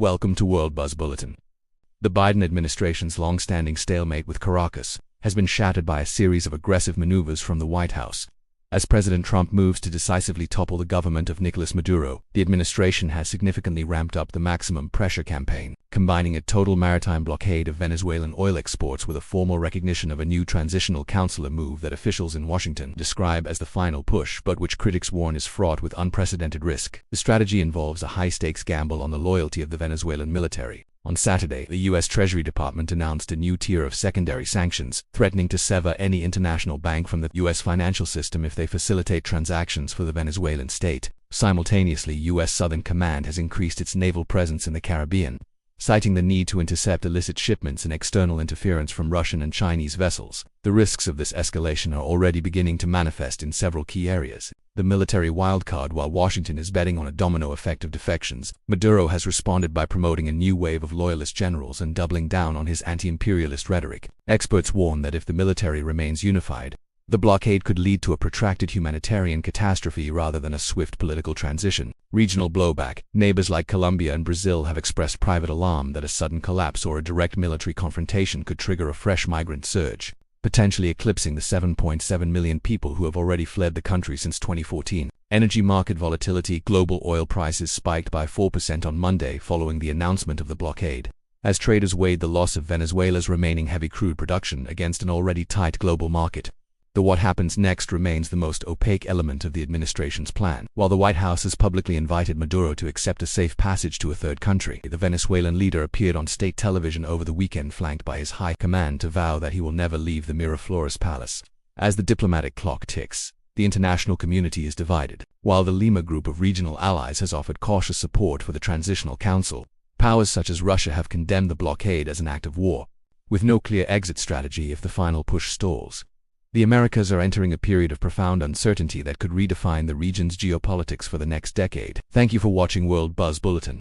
Welcome to World Buzz Bulletin. The Biden administration's long-standing stalemate with Caracas has been shattered by a series of aggressive maneuvers from the White House. As President Trump moves to decisively topple the government of Nicolas Maduro, the administration has significantly ramped up the maximum pressure campaign, combining a total maritime blockade of Venezuelan oil exports with a formal recognition of a new transitional council, a move that officials in Washington describe as the final push, but which critics warn is fraught with unprecedented risk. The strategy involves a high-stakes gamble on the loyalty of the Venezuelan military. On Saturday, the U.S. Treasury Department announced a new tier of secondary sanctions, threatening to sever any international bank from the U.S. financial system if they facilitate transactions for the Venezuelan state. Simultaneously, U.S. Southern Command has increased its naval presence in the Caribbean, citing the need to intercept illicit shipments and external interference from Russian and Chinese vessels. The risks of this escalation are already beginning to manifest in several key areas. The military wildcard. While Washington is betting on a domino effect of defections, Maduro has responded by promoting a new wave of loyalist generals and doubling down on his anti-imperialist rhetoric. Experts warn that if the military remains unified, the blockade could lead to a protracted humanitarian catastrophe rather than a swift political transition. Regional blowback. Neighbors like Colombia and Brazil have expressed private alarm that a sudden collapse or a direct military confrontation could trigger a fresh migrant surge, potentially eclipsing the 7.7 million people who have already fled the country since 2014. Energy market volatility. Global oil prices spiked by 4% on Monday following the announcement of the blockade, as traders weighed the loss of Venezuela's remaining heavy crude production against an already tight global market. The what happens next remains the most opaque element of the administration's plan. While the White House has publicly invited Maduro to accept a safe passage to a third country, the Venezuelan leader appeared on state television over the weekend flanked by his high command to vow that he will never leave the Miraflores palace. As the diplomatic clock ticks, the international community is divided. While the Lima group of regional allies has offered cautious support for the Transitional Council, powers such as Russia have condemned the blockade as an act of war, with no clear exit strategy if the final push stalls. The Americas are entering a period of profound uncertainty that could redefine the region's geopolitics for the next decade. Thank you for watching World Buzz Bulletin.